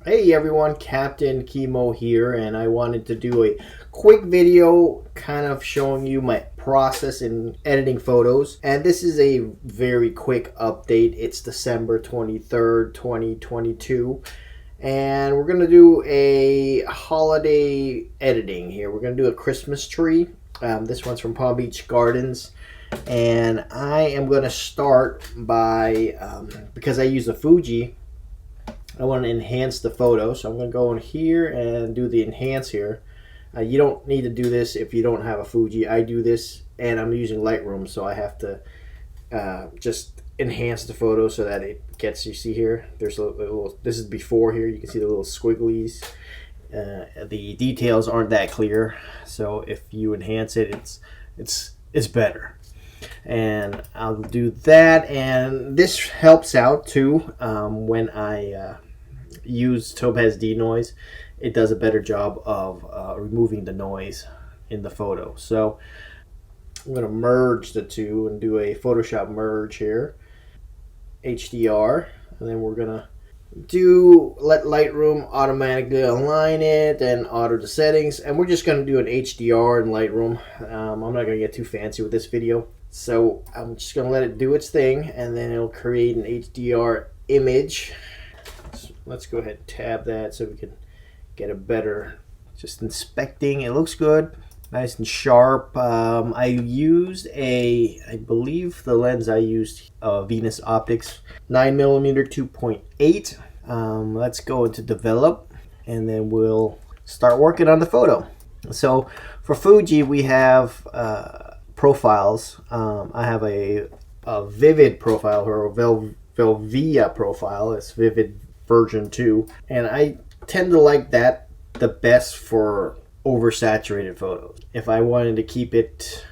Hey everyone, Captain Chemo here, and I wanted to do a quick video kind of showing you my process in editing photos. And this is a very quick update. It's December 23rd, 2022. And we're going to do a holiday editing here. We're going to do a Christmas tree. This one's from Palm Beach Gardens. And I am going to start by, because I use a Fuji, I want to enhance the photo, so I'm going to go in here and do the enhance here. You don't need to do this if you don't have a Fuji. I do this, and I'm using Lightroom, so I have to just enhance the photo so that it gets, you see here, there's a little, this is before here, you can see the little squigglies. The details aren't that clear, so if you enhance it, it's better. And I'll do that, and this helps out too when I use Topaz Denoise. It does a better job of removing the noise in the photo. So I'm going to merge the two and do a Photoshop merge here, HDR, and then we're going to let Lightroom automatically align it and auto the settings, and we're just going to do an HDR in Lightroom. I'm not going to get too fancy with this video, so I'm just going to let it do its thing, and then it'll create an HDR image. So let's go ahead and tab that so we can get a better, just inspecting. It looks good, nice and sharp. I used I believe the lens I used, Venus Optics 9mm 2.8. Let's go into develop, and then we'll start working on the photo. So for Fuji, we have profiles. I have a vivid profile, or a Velvia profile. It's vivid version 2, and I tend to like that the best for oversaturated photos. If I wanted to keep it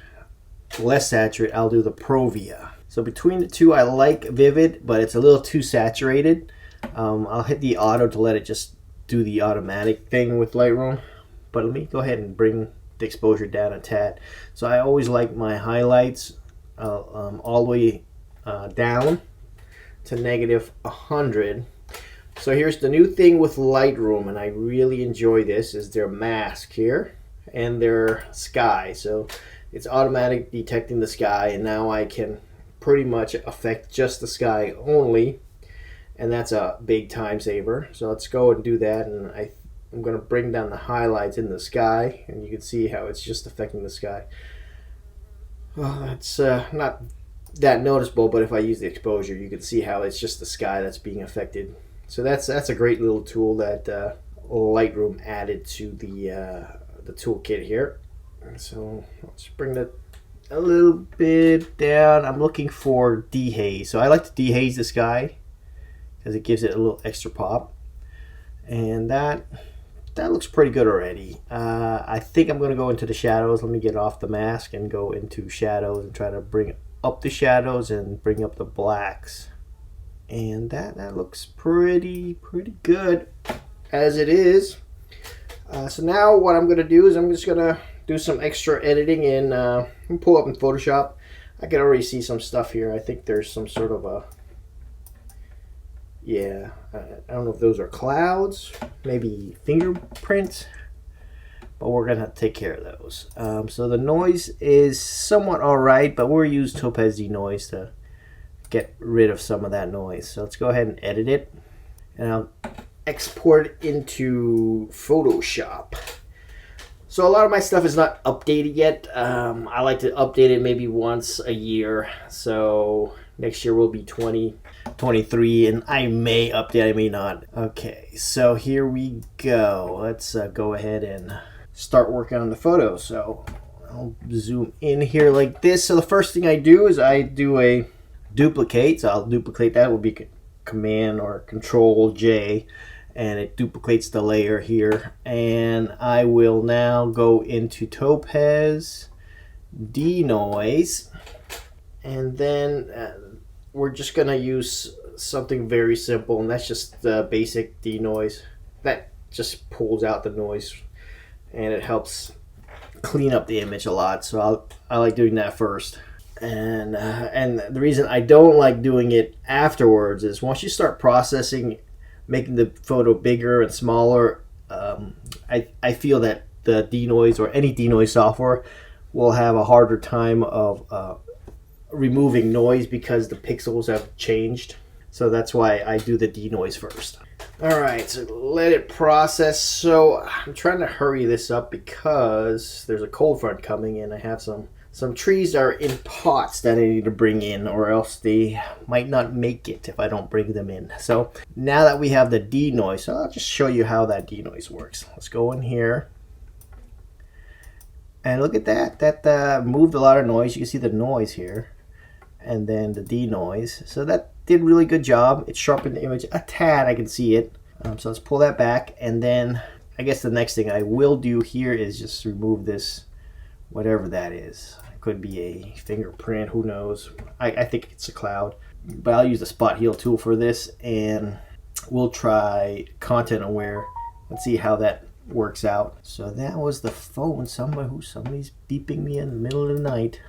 less saturated, I'll do the Provia. So between the two, I like vivid, but it's a little too saturated. I'll hit the auto to let it just do the automatic thing with Lightroom, but let me go ahead and bring the exposure down a tad. So I always like my highlights all the way down to -100. So here's the new thing with Lightroom, and I really enjoy this, is their mask here and their sky. So it's automatic detecting the sky, and now I can pretty much affect just the sky only, and that's a big time saver. So let's go and do that, and I'm going to bring down the highlights in the sky, and you can see how it's just affecting the sky. Well, that's not that noticeable, but if I use the exposure, you can see how it's just the sky that's being affected. So that's a great little tool that Lightroom added to the toolkit here. So let's bring that a little bit down. I'm looking for dehaze. So I like to dehaze the sky because it gives it a little extra pop. And that looks pretty good already. I think I'm going to go into the shadows. Let me get off the mask and go into shadows and try to bring up the shadows and bring up the blacks. And that looks pretty good as it is. So now what I'm going to do is I'm just going to do some extra editing in pull up in Photoshop. I can already see some stuff here. I think there's some sort of a, yeah, I don't know if those are clouds, maybe fingerprints, but we're going to have to take care of those. So the noise is somewhat alright, but we'll use Topaz Denoise to get rid of some of that noise. So let's go ahead and edit it, and I'll export it into Photoshop. So a lot of my stuff is not updated yet. I like to update it maybe once a year. So next year will be 2023, and I may update, I may not. Okay, so here we go. Let's go ahead and start working on the photo. So I'll zoom in here like this. So the first thing I do is I do a duplicate. So I'll duplicate that. Will be Command or Control J, and it duplicates the layer here. And I will now go into Topaz Denoise, and then we're just gonna use something very simple, and that's just the basic denoise. That just pulls out the noise, and it helps clean up the image a lot. So I like doing that first. And the reason I don't like doing it afterwards is once you start processing making the photo bigger and smaller. I feel that the Denoise or any Denoise software will have a harder time of removing noise because the pixels have changed. So that's why I do the Denoise first. Alright, so let it process. So I'm trying to hurry this up because there's a cold front coming and I have some trees that are in pots that I need to bring in, or else they might not make it if I don't bring them in. So now that we have the Denoise, I'll just show you how that Denoise works. Let's go in here. And look at that. That moved a lot of noise. You can see the noise here. And then the Denoise. So that did a really good job. It sharpened the image a tad. I can see it. So let's pull that back. And then I guess the next thing I will do here is just remove this, whatever that is. It could be a fingerprint. Who knows? I think it's a cloud. But I'll use the spot heal tool for this. And we'll try content aware. Let's see how that works out. So that was the phone. Somebody's beeping me in the middle of the night.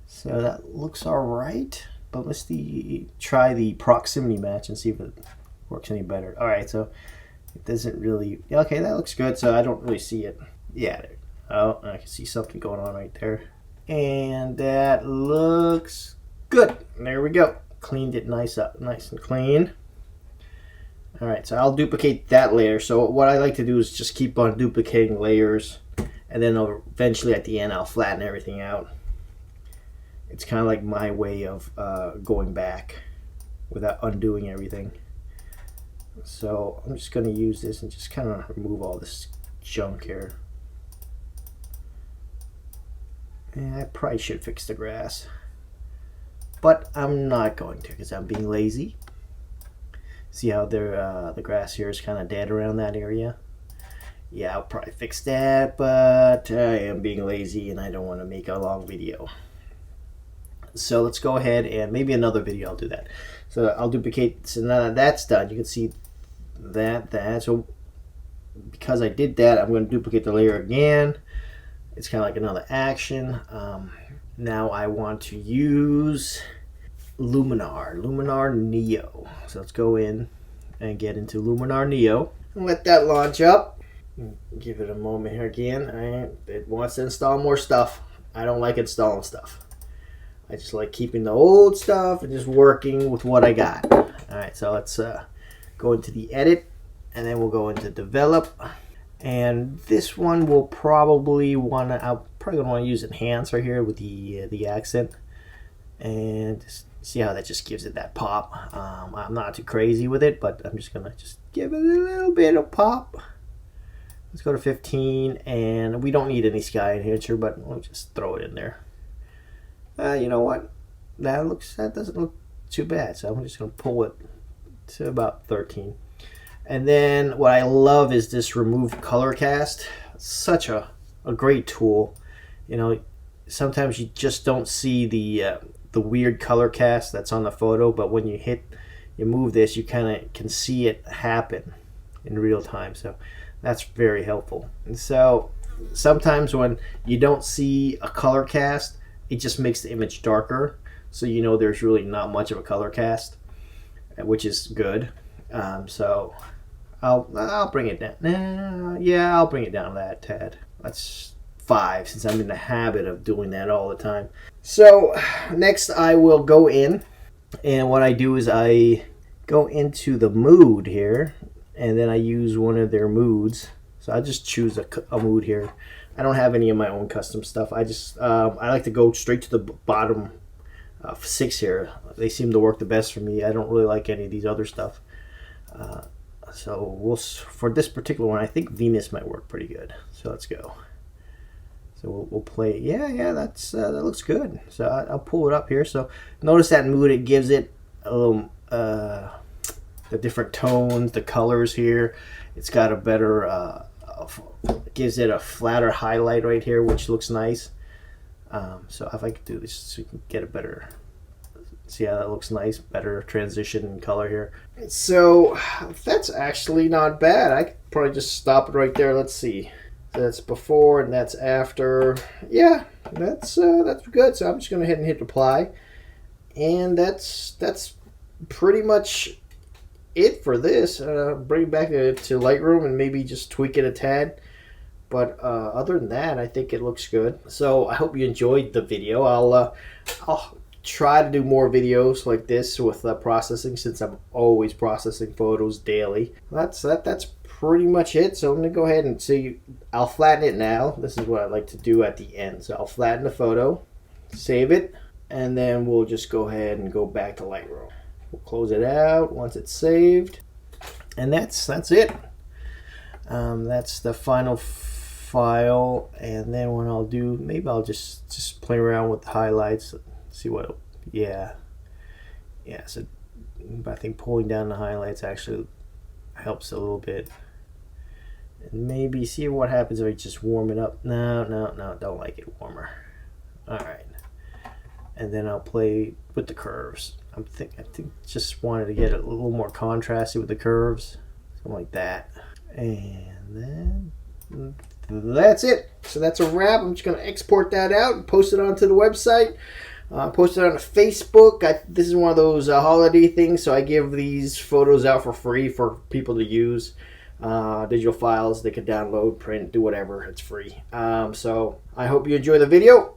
So that looks all right, but let's try the proximity match and see if it works any better. All right, so it doesn't really, okay, that looks good. So I don't really see it. Yeah, oh, I can see something going on right there. And that looks good. There we go. Cleaned it nice and clean. All right, so I'll duplicate that layer. So what I like to do is just keep on duplicating layers, and then eventually at the end I'll flatten everything out. It's kind of like my way of going back without undoing everything. So I'm just going to use this and just kind of remove all this junk here. And I probably should fix the grass, but I'm not going to because I'm being lazy. See how the grass here is kind of dead around that area? Yeah, I'll probably fix that, but I am being lazy and I don't want to make a long video. So let's go ahead and maybe another video I'll do that. So I'll duplicate. So now that that's done, you can see that. So because I did that, I'm going to duplicate the layer again. It's kind of like another action. Now I want to use Luminar Neo. So let's go in and get into Luminar Neo and let that launch up. Give it a moment here again. It wants to install more stuff. I don't like installing stuff. I just like keeping the old stuff and just working with what I got. All right, so let's go into the edit, and then we'll go into develop. And this one will probably I'll probably want to use enhance right here with the accent, and just see how that just gives it that pop. I'm not too crazy with it, but I'm just gonna just give it a little bit of pop. Let's go to 15, and we don't need any sky enhancer, but we'll just throw it in there. You know what? That doesn't look too bad. So I'm just going to pull it to about 13. And then what I love is this remove color cast. Such a great tool. You know, sometimes you just don't see the weird color cast that's on the photo, but when you move this, you kind of can see it happen in real time. So that's very helpful. And so sometimes when you don't see a color cast, it just makes the image darker, so you know there's really not much of a color cast, which is good. So I'll bring it down. Yeah, I'll bring it down to that tad. That's 5, since I'm in the habit of doing that all the time. So next I will go in, and what I do is I go into the mood here, and then I use one of their moods. So I just choose a mood here. I don't have any of my own custom stuff. I just I like to go straight to the bottom 6 here. They seem to work the best for me. I don't really like any of these other stuff. So for this particular one, I think Venus might work pretty good. So let's go. So we'll play. Yeah, that looks good. So I'll pull it up here. So notice that mood, it gives it a little the different tones, the colors here. It's got a better gives it a flatter highlight right here, which looks nice. So if I could do this so you can get a better, see how that looks nice, better transition in color here. So that's actually not bad. I could probably just stop it right there. Let's see. That's before and that's after. Yeah, that's good. So I'm just going to go ahead and hit apply, and that's pretty much it for this. Bring it back to Lightroom and maybe just tweak it a tad. But other than that, I think it looks good. So I hope you enjoyed the video. I'll try to do more videos like this with processing, since I'm always processing photos daily. That's pretty much it. So I'm gonna go ahead and see. I'll flatten it now. This is what I like to do at the end. So I'll flatten the photo, save it, and then we'll just go ahead and go back to Lightroom. We'll close it out once it's saved, and that's it. That's the final file. And then what I'll do, maybe I'll just play around with the highlights, see what. Yeah. So I think pulling down the highlights actually helps a little bit. And maybe see what happens if I just warm it up. No, don't like it warmer. All right. And then I'll play with the curves. I think just wanted to get a little more contrasty with the curves, something like that. And then that's it. So that's a wrap. I'm just gonna export that out and post it onto the website. Post it on Facebook. This is one of those holiday things, so I give these photos out for free for people to use. Digital files they could download, print, do whatever. It's free. So I hope you enjoy the video.